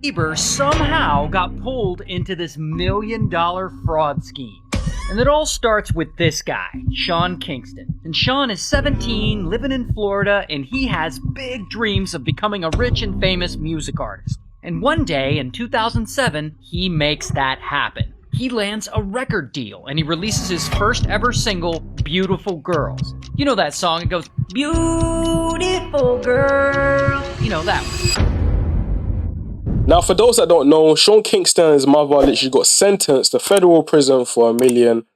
Bieber somehow got pulled into this $1 million fraud scheme. And it all starts with this guy, Sean Kingston. And Sean is 17, living in Florida, and he has big dreams of becoming a rich and famous music artist. And one day in 2007, he makes that happen. He lands a record deal, and he releases his first ever single, Beautiful Girls. You know that song, it goes, beautiful girl. You know that one. Now, for those that don't know, Sean Kingston and his mother literally got sentenced to federal prison for $1 million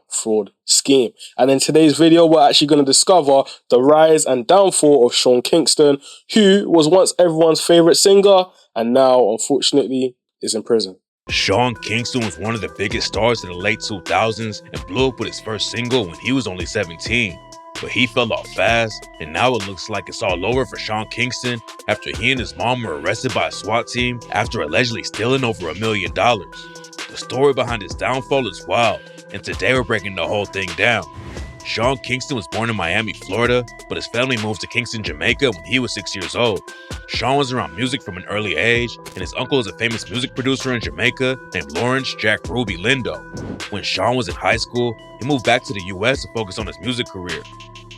fraud scheme. And in today's video, we're actually going to discover the rise and downfall of Sean Kingston, who was once everyone's favorite singer and now, unfortunately, is in prison. Sean Kingston was one of the biggest stars in the late 2000s and blew up with his first single when he was only 17. But he fell off fast, and now it looks like it's all over for Sean Kingston after he and his mom were arrested by a SWAT team after allegedly stealing over $1 million. The story behind his downfall is wild, and today we're breaking the whole thing down. Sean Kingston was born in Miami, Florida, but his family moved to Kingston, Jamaica when he was 6 years old. Sean was around music from an early age, and his uncle is a famous music producer in Jamaica named Lawrence Jack Ruby Lindo. When Sean was in high school, he moved back to the US to focus on his music career.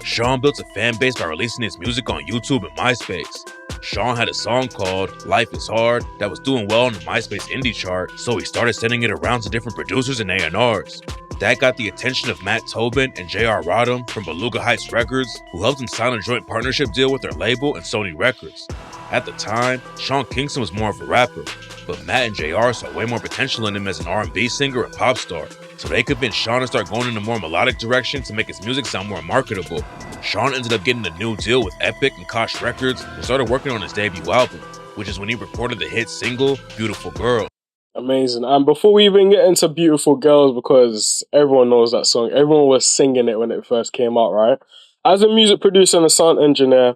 Sean built a fan base by releasing his music on YouTube and MySpace. Sean had a song called Life is Hard that was doing well on the MySpace indie chart, so he started sending it around to different producers and A&Rs. That got the attention of Matt Tobin and J.R. Rodham from Beluga Heights Records, who helped him sign a joint partnership deal with their label and Sony Records. At the time, Sean Kingston was more of a rapper, but Matt and J.R. saw way more potential in him as an R&B singer and pop star, so they convinced Sean to start going in a more melodic direction to make his music sound more marketable. Sean ended up getting a new deal with Epic and Koch Records and started working on his debut album, which is when he recorded the hit single, Beautiful Girl. Amazing. And before we even get into Beautiful Girls, because everyone knows that song, everyone was singing it when it first came out, right? As a music producer and a sound engineer,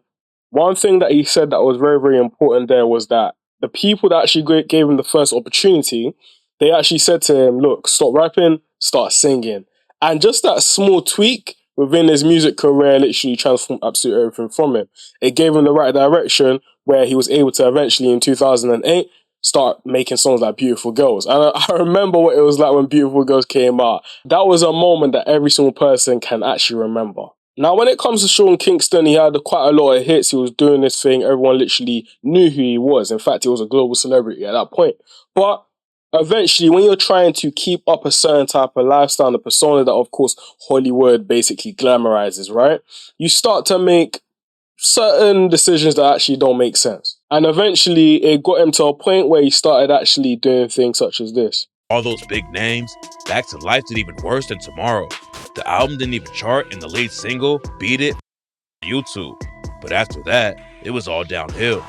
one thing that he said that was very, very important there was that the people that actually gave him the first opportunity, they actually said to him, look, stop rapping, start singing. And just that small tweak within his music career literally transformed absolutely everything from him. It gave him the right direction where he was able to eventually in 2008 start making songs like Beautiful Girls. And I remember what it was like when Beautiful Girls came out. That was a moment that every single person can actually remember. Now, when it comes to Sean Kingston, he had quite a lot of hits. He was doing this thing. Everyone literally knew who he was. In fact, he was a global celebrity at that point. But eventually, when you're trying to keep up a certain type of lifestyle, and the persona that, of course, Hollywood basically glamorizes, right? You start to make certain decisions that actually don't make sense. And eventually, it got him to a point where he started actually doing things such as this. All those big names, Back to Life did even worse than Tomorrow. The album didn't even chart, and the lead single, Beat It, on YouTube. But after that, it was all downhill.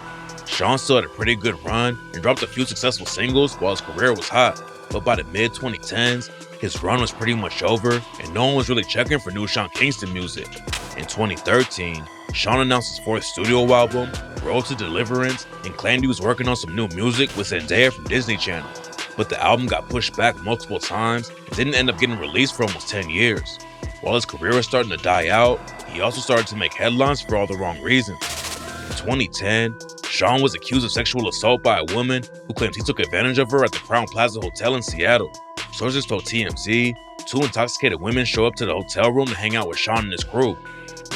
Sean still had a pretty good run and dropped a few successful singles while his career was hot. But by the mid-2010s, his run was pretty much over, and no one was really checking for new Sean Kingston music. In 2013, Sean announced his fourth studio album, Road to Deliverance, and claimed he was working on some new music with Zendaya from Disney Channel. But the album got pushed back multiple times and didn't end up getting released for almost 10 years. While his career was starting to die out, he also started to make headlines for all the wrong reasons. In 2010, Sean was accused of sexual assault by a woman who claims he took advantage of her at the Crown Plaza Hotel in Seattle. Sources told TMZ, two intoxicated women show up to the hotel room to hang out with Sean and his crew.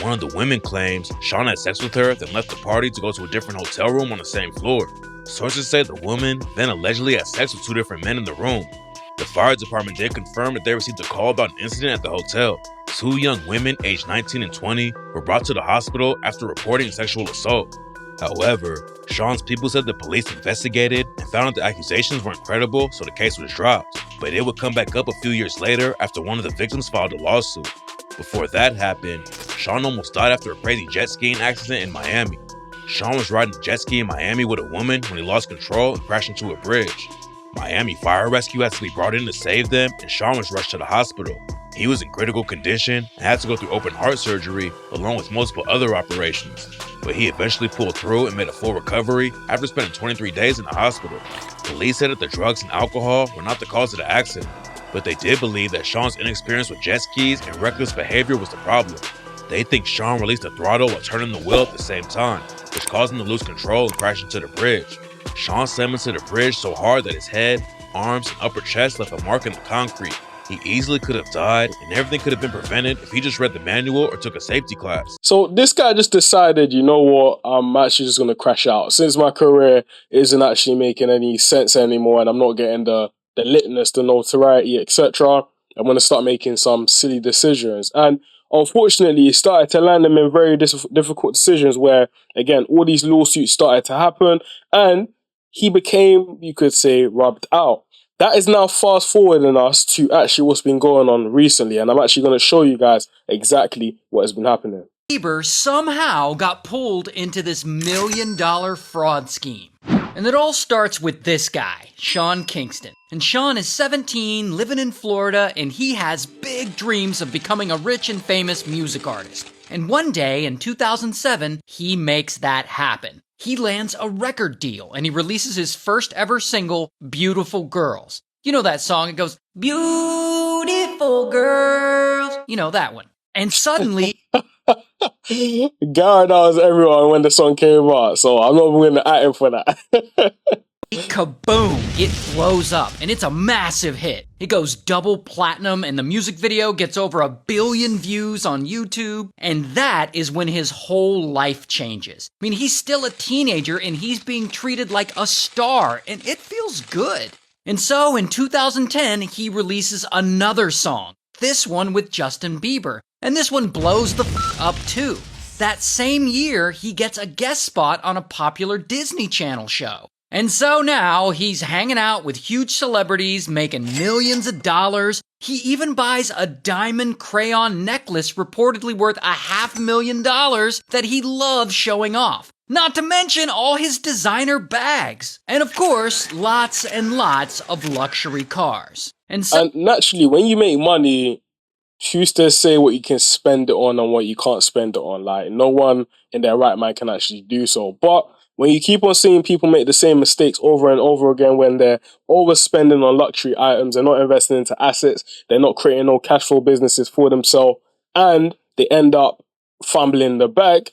One of the women claims Sean had sex with her, then left the party to go to a different hotel room on the same floor. Sources say the woman then allegedly had sex with two different men in the room. The fire department did confirm that they received a call about an incident at the hotel. Two young women aged 19 and 20 were brought to the hospital after reporting sexual assault. However, Sean's people said the police investigated and found that the accusations weren't credible, so the case was dropped. But it would come back up a few years later after one of the victims filed a lawsuit. Before that happened, Sean almost died after a crazy jet skiing accident in Miami. Sean was riding a jet ski in Miami with a woman when he lost control and crashed into a bridge. Miami Fire Rescue had to be brought in to save them, and Sean was rushed to the hospital. He was in critical condition and had to go through open heart surgery along with multiple other operations. But he eventually pulled through and made a full recovery after spending 23 days in the hospital. Police said that the drugs and alcohol were not the cause of the accident, but they did believe that Sean's inexperience with jet skis and reckless behavior was the problem. They think Sean released the throttle while turning the wheel at the same time, which caused him to lose control and crash into the bridge. Sean slammed into the bridge so hard that his head, arms, and upper chest left a mark in the concrete. He easily could have died, and everything could have been prevented if he just read the manual or took a safety class. So this guy just decided, you know what, I'm actually just going to crash out. Since my career isn't actually making any sense anymore and I'm not getting the litness, the notoriety, etc., I'm going to start making some silly decisions. And unfortunately, he started to land them in very difficult decisions where, again, all these lawsuits started to happen and he became, you could say, rubbed out. That is now fast forwarding us to actually what's been going on recently, and I'm actually going to show you guys exactly what has been happening. Bieber somehow got pulled into this $1 million fraud scheme. And it all starts with this guy, Sean Kingston. And Sean is 17, living in Florida, and he has big dreams of becoming a rich and famous music artist. And one day in 2007, he makes that happen. He lands a record deal, and he releases his first ever single, Beautiful Girls. You know that song? It goes, beautiful girls. You know that one. And suddenly... God knows everyone when the song came out, so I'm not going to at him for that. Kaboom! It blows up, and it's a massive hit. It goes double platinum, and the music video gets over 1 billion views on YouTube, and that is when his whole life changes. I mean, he's still a teenager, and he's being treated like a star, and it feels good. And so, in 2010, he releases another song, this one with Justin Bieber, and this one blows the f*** up too. That same year, he gets a guest spot on a popular Disney Channel show. And so now, he's hanging out with huge celebrities, making millions of dollars. He even buys a diamond crayon necklace reportedly worth $500,000 that he loves showing off. Not to mention all his designer bags. And of course, lots and lots of luxury cars. And naturally, when you make money, who's to say what you can spend it on and what you can't spend it on? Like, no one in their right mind can actually do so. But when you keep on seeing people make the same mistakes over and over again, when they're overspending on luxury items, they're not investing into assets, they're not creating no cash flow businesses for themselves, and they end up fumbling the bag,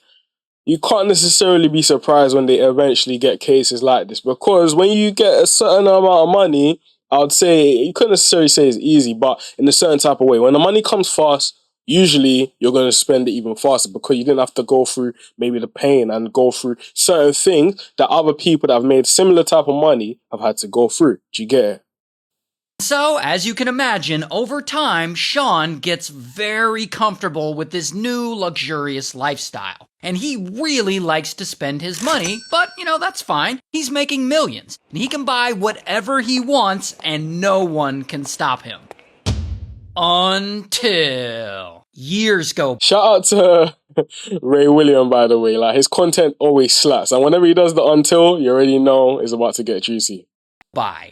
you can't necessarily be surprised when they eventually get cases like this. Because when you get a certain amount of money, I would say, you couldn't necessarily say it's easy, but in a certain type of way. When the money comes fast, usually you're going to spend it even faster because you didn't have to go through maybe the pain and go through certain things that other people that have made similar type of money have had to go through. Do you get it? So, as you can imagine, over time, Sean gets very comfortable with this new luxurious lifestyle. And he really likes to spend his money, but, that's fine. He's making millions, and he can buy whatever he wants, and no one can stop him. Until years go by. Shout out to Ray William, by the way. Like, his content always slaps, and whenever he does the until, you already know it's about to get juicy.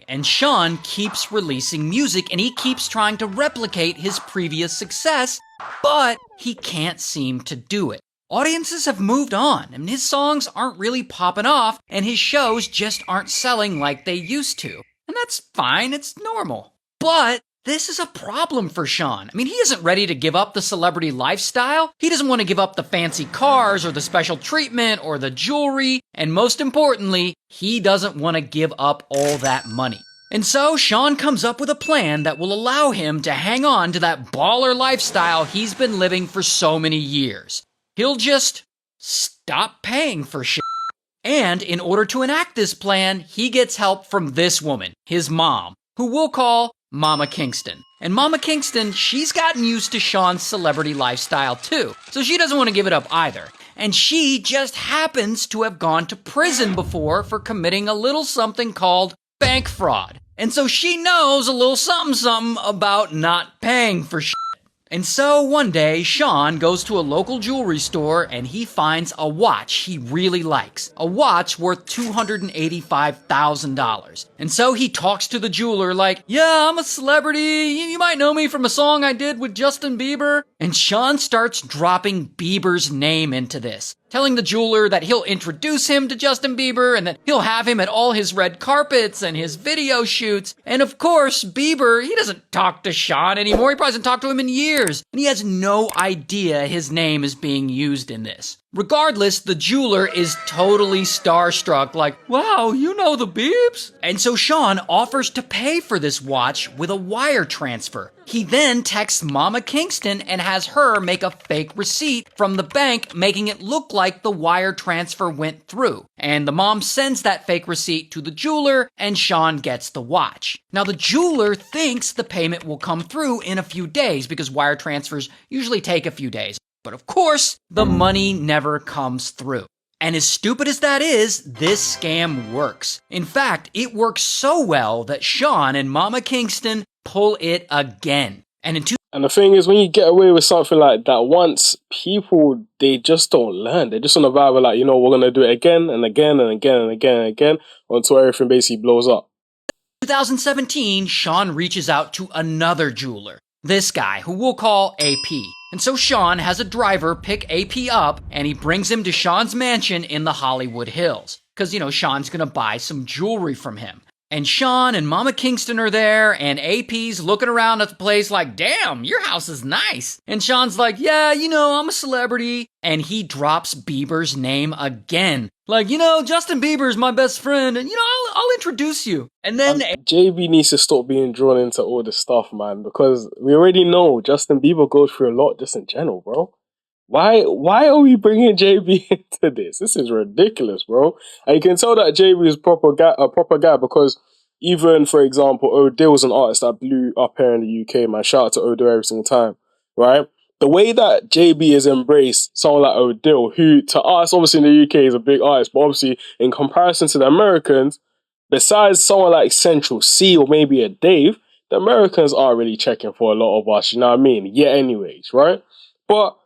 And Sean keeps releasing music and he keeps trying to replicate his previous success, but he can't seem to do it. Audiences have moved on and his songs aren't really popping off and his shows just aren't selling like they used to. And that's fine, it's normal. But this is a problem for Sean. I mean, he isn't ready to give up the celebrity lifestyle. He doesn't want to give up the fancy cars or the special treatment or the jewelry. And most importantly, he doesn't want to give up all that money. And so Sean comes up with a plan that will allow him to hang on to that baller lifestyle he's been living for so many years. He'll just stop paying for shit. And in order to enact this plan, he gets help from this woman, his mom, who we'll call Mama Kingston. And Mama Kingston, she's gotten used to Sean's celebrity lifestyle too, so she doesn't want to give it up either. And she just happens to have gone to prison before for committing a little something called bank fraud. And so she knows a little something about not paying for shit. And so one day, Sean goes to a local jewelry store and he finds a watch he really likes. A watch worth $285,000. And so he talks to the jeweler like, yeah, I'm a celebrity. You might know me from a song I did with Justin Bieber. And Sean starts dropping Bieber's name into this, telling the jeweler that he'll introduce him to Justin Bieber and that he'll have him at all his red carpets and his video shoots. And of course, Bieber, he doesn't talk to Sean anymore. He probably hasn't talked to him in years. And he has no idea his name is being used in this. Regardless, the jeweler is totally starstruck, like, wow, you know the Biebs? And so Sean offers to pay for this watch with a wire transfer. He then texts Mama Kingston and has her make a fake receipt from the bank, making it look like the wire transfer went through. And the mom sends that fake receipt to the jeweler, and Sean gets the watch. Now, the jeweler thinks the payment will come through in a few days because wire transfers usually take a few days. But of course, the money never comes through. And as stupid as that is, this scam works. In fact, it works so well that Sean and Mama Kingston pull it again. And the thing is, when you get away with something like that once, people, they just don't learn. They're just on the vibe of like, you know, we're going to do it again and again and again and again and again until everything basically blows up. 2017, Sean reaches out to another jeweler. This guy, who we'll call AP. And so Sean has a driver pick AP up, and he brings him to Sean's mansion in the Hollywood Hills. Because, you know, Sean's gonna buy some jewelry from him. And Sean and Mama Kingston are there, and AP's looking around at the place like, damn, your house is nice. And Sean's like, yeah, you know, I'm a celebrity. And he drops Bieber's name again. Like, you know, Justin Bieber's my best friend, and, you know, I'll introduce you. And then JB needs to stop being drawn into all this stuff, man, because we already know Justin Bieber goes through a lot just in general, bro. Why are we bringing JB into this? This is ridiculous, bro. And you can tell that JB is a proper guy because even, for example, Odill's an artist that blew up here in the UK, man. Shout out to Odill every single time, right? The way that JB has embraced someone like Odill, who to us, obviously in the UK is a big artist, but obviously in comparison to the Americans, besides someone like Central C or maybe a Dave, the Americans aren't really checking for a lot of us, you know what I mean? Yeah, anyways, right? But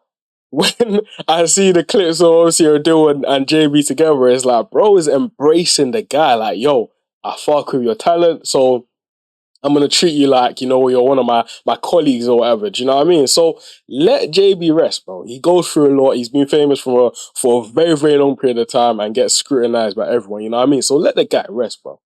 when I see the clips of obviously Odell and JB together, it's like, bro is embracing the guy. Like, yo, I fuck with your talent, so I'm going to treat you like, you know, you're one of my colleagues or whatever. Do you know what I mean? So let JB rest, bro. He goes through a lot. He's been famous for a very, very long period of time and gets scrutinized by everyone. You know what I mean? So let the guy rest, bro.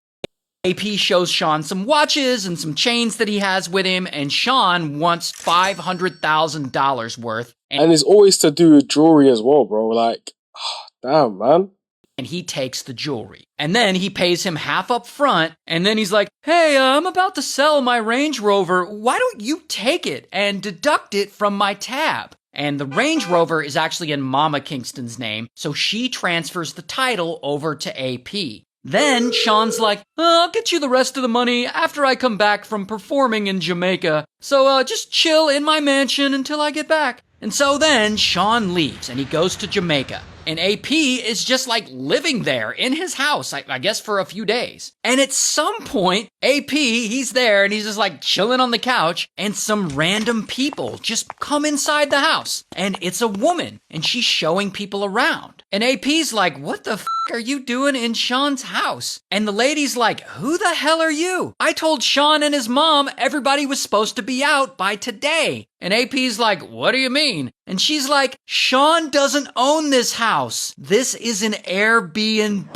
AP shows Sean some watches and some chains that he has with him, and Sean wants $500,000 worth. And it's always to do with jewelry as well, bro. Like, damn, man. And he takes the jewelry. And then he pays him half up front, and then he's like, hey, I'm about to sell my Range Rover. Why don't you take it and deduct it from my tab? And the Range Rover is actually in Mama Kingston's name, so she transfers the title over to AP. Then Sean's like, I'll get you the rest of the money after I come back from performing in Jamaica. So just chill in my mansion until I get back. And so then Sean leaves and he goes to Jamaica. And AP is just like living there in his house, I guess for a few days. And at some point, AP, he's there and he's just like chilling on the couch, and some random people just come inside the house. And it's a woman, and she's showing people around. And AP's like, what the f*** are you doing in Sean's house? And the lady's like, who the hell are you? I told Sean and his mom everybody was supposed to be out by today. And AP's like, what do you mean? And she's like, Sean doesn't own this house. This is an Airbnb.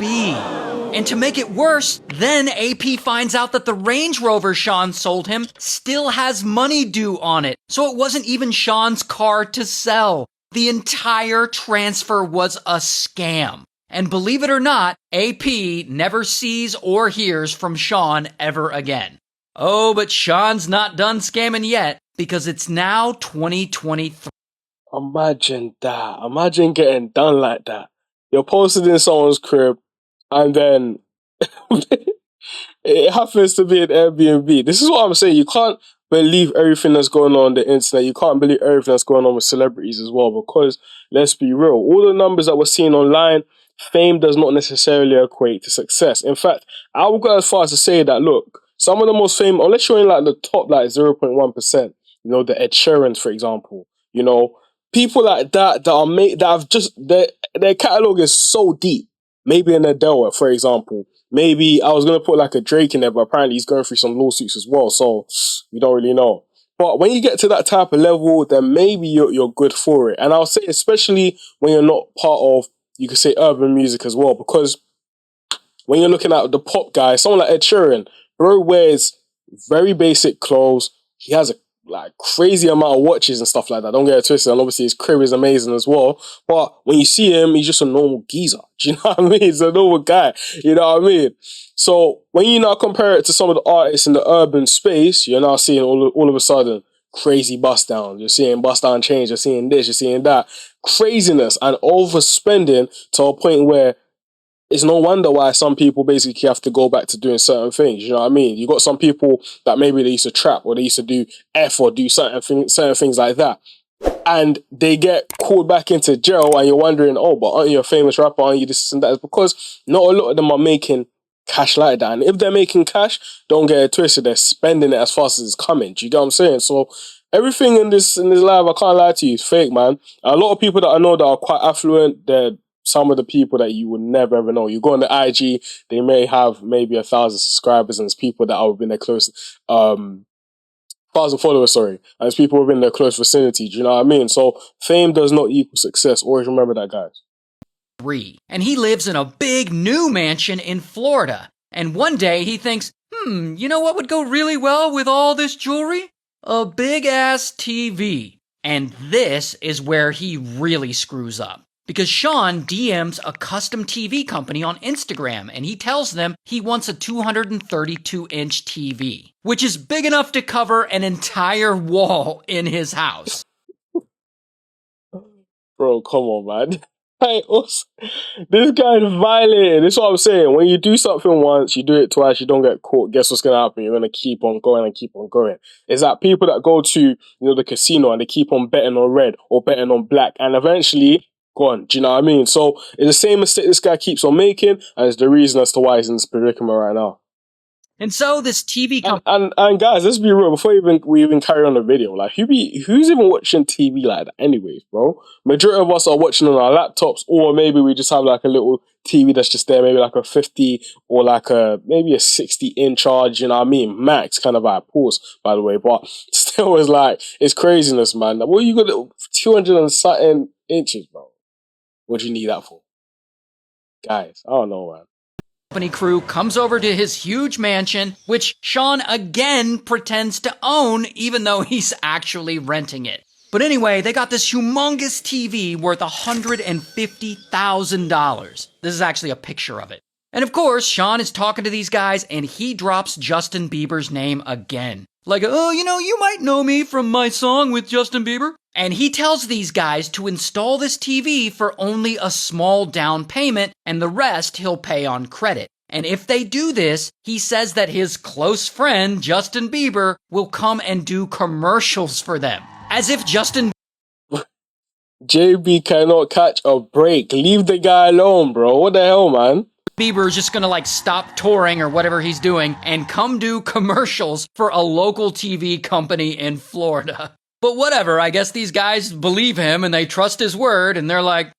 And to make it worse, then AP finds out that the Range Rover Sean sold him still has money due on it. So it wasn't even Sean's car to sell. The entire transfer was a scam. And believe it or not, AP never sees or hears from Sean ever again. Oh, but Sean's not done scamming yet, because it's now 2023. Imagine that. Imagine getting done like that. You're posted in someone's crib, and then it happens to be an Airbnb. This is what I'm saying. You can't believe everything that's going on the internet. You can't believe everything that's going on with celebrities as well, because let's be real, all the numbers that we're seeing online, fame does not necessarily equate to success. In fact, I will go as far as to say that, look, some of the most famous, unless you're in like the top like 0.1%, you know, the Ed Sheerans, for example, you know, people like that are made, that have just, their catalog is so deep. Maybe an Adele, for example. Maybe I was going to put like a Drake in there, but apparently he's going through some lawsuits as well, so we don't really know. But when you get to that type of level, then maybe you're good for it. And I'll say, especially when you're not part of, you could say, urban music as well, because when you're looking at the pop guy, someone like Ed Sheeran, bro wears very basic clothes. He has a like crazy amount of watches and stuff like that. Don't get it twisted. And obviously his crib is amazing as well. But when you see him, he's just a normal geezer. Do you know what I mean? He's a normal guy. You know what I mean? So when you now compare it to some of the artists in the urban space, you're now seeing all of a sudden crazy bust down. You're seeing bust down change. You're seeing this. You're seeing that. Craziness and overspending to a point where it's no wonder why some people basically have to go back to doing certain things. You know what I mean? You got some people that maybe they used to trap or they used to do F or do certain things like that. And they get called back into jail and you're wondering, oh, but aren't you a famous rapper? Aren't you this and that? It's because not a lot of them are making cash like that. And if they're making cash, don't get it twisted. They're spending it as fast as it's coming. Do you get what I'm saying? So everything in this life, I can't lie to you, is fake, man. A lot of people that I know that are quite affluent, they're some of the people that you would never ever know. You go on the IG, they may have maybe 1,000 subscribers, and it's people that are within their close 1,000 followers, sorry. And it's people within their close vicinity. Do you know what I mean? So fame does not equal success. Always remember that, guys. And he lives in a big new mansion in Florida. And one day he thinks, you know what would go really well with all this jewelry? A big ass TV. And this is where he really screws up. Because Sean DMs a custom TV company on Instagram and he tells them he wants a 232-inch TV, which is big enough to cover an entire wall in his house. Bro, come on, man. This guy's violating. This is what I'm saying. When you do something once, you do it twice, you don't get caught. Guess what's going to happen? You're going to keep on going and keep on going. It's like people that go to the casino and they keep on betting on red or betting on black and eventually gone. Do you know what I mean? So it's the same mistake this guy keeps on making, and it's the reason as to why he's in this predicament right now. And so this TV company... And guys, let's be real, before we even carry on the video, like who's even watching TV like that anyways, bro? Majority of us are watching on our laptops, or maybe we just have like a little TV that's just there, maybe like a 50 or like maybe a 60-inch charge, you know what I mean? Max, kind of like pause, by the way, but still is like, it's craziness, man. What you got 200 and something inches, bro? What do you need that for? Guys, I don't know, man. Company crew comes over to his huge mansion, which Sean again pretends to own, even though he's actually renting it. But anyway, they got this humongous TV worth $150,000. This is actually a picture of it. And of course, Sean is talking to these guys, and he drops Justin Bieber's name again. Like, oh, you might know me from my song with Justin Bieber. And he tells these guys to install this TV for only a small down payment, and the rest he'll pay on credit. And if they do this, he says that his close friend, Justin Bieber, will come and do commercials for them. As if Justin JB cannot catch a break. Leave the guy alone, bro. What the hell, man? Bieber is just gonna stop touring or whatever he's doing and come do commercials for a local TV company in Florida. But whatever, I guess these guys believe him and they trust his word and they're like,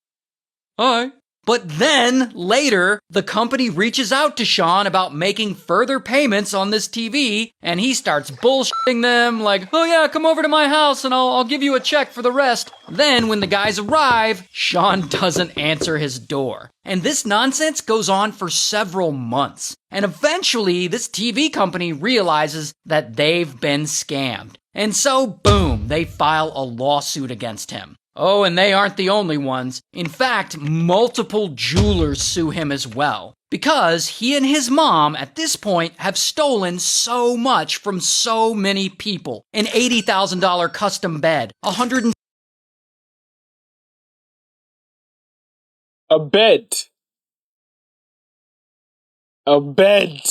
hi. But then, later, the company reaches out to Sean about making further payments on this TV, and he starts bullshitting them like, oh yeah, come over to my house and I'll give you a check for the rest. Then, when the guys arrive, Sean doesn't answer his door. And this nonsense goes on for several months. And eventually, this TV company realizes that they've been scammed. And so, boom, they file a lawsuit against him. Oh, and they aren't the only ones. In fact, multiple jewelers sue him as well. Because he and his mom, at this point, have stolen so much from so many people. An $80,000 custom bed, A bed. A bed.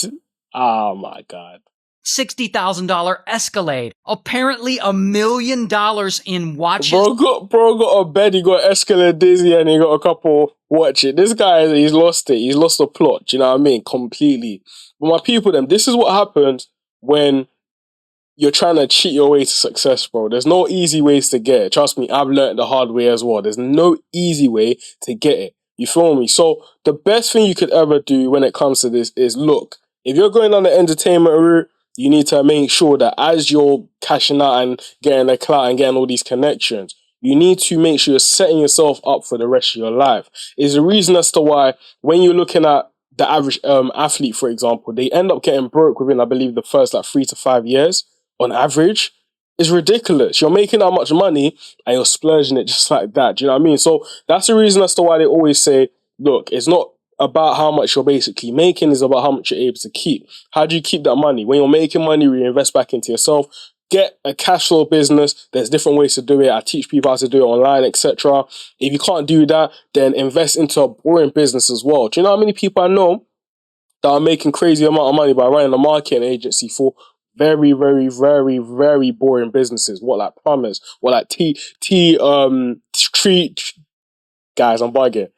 Oh my God. $60,000 Escalade, apparently $1 million in watches. Bro got a bed, he got Escalade Dizzy, and he got a couple watches. This guy, he's lost it. He's lost the plot, do you know what I mean? Completely. But my people, this is what happens when you're trying to cheat your way to success, bro. There's no easy ways to get it. Trust me, I've learned the hard way as well. There's no easy way to get it. You feel me? So the best thing you could ever do when it comes to this is, look, if you're going on the entertainment route, you need to make sure that as you're cashing out and getting the clout and getting all these connections, you need to make sure you're setting yourself up for the rest of your life. Is the reason as to why when you're looking at the average athlete, for example, they end up getting broke within, I believe, the first 3 to 5 years on average. It's ridiculous. You're making that much money and you're splurging it just like that. Do you know what I mean? So that's the reason as to why they always say, look, it's not about how much you're basically making, it's about how much you're able to keep. How do you keep that money? When you're making money, reinvest back into yourself. Get a cash flow business. There's different ways to do it. I teach people how to do it online, etc. If you can't do that, then invest into a boring business as well. Do you know how many people I know that are making crazy amount of money by running a marketing agency for very, very, very, very boring businesses? What, like plumbers? What, like tree, guys, I'm bugging.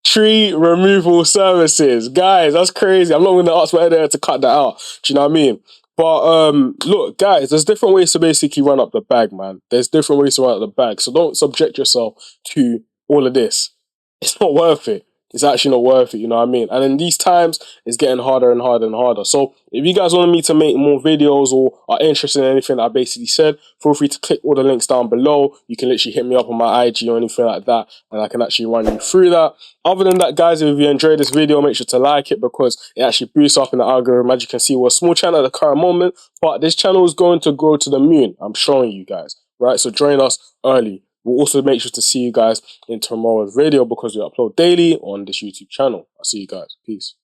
Tree removal services. Guys, that's crazy. I'm not going to ask my editor to cut that out. Do you know what I mean? But look, guys, there's different ways to basically run up the bag, man. There's different ways to run up the bag. So don't subject yourself to all of this. It's not worth it. It's actually not worth it, you know what I mean? And in these times, it's getting harder and harder and harder. So if you guys want me to make more videos or are interested in anything that I basically said, feel free to click all the links down below. You can literally hit me up on my IG or anything like that, and I can actually run you through that. Other than that, guys, if you enjoyed this video, make sure to like it because it actually boosts up in the algorithm. As you can see, we're a small channel at the current moment, but this channel is going to grow to the moon. I'm showing you guys, right? So join us early. We'll also make sure to see you guys in tomorrow's video because we upload daily on this YouTube channel. I'll see you guys. Peace.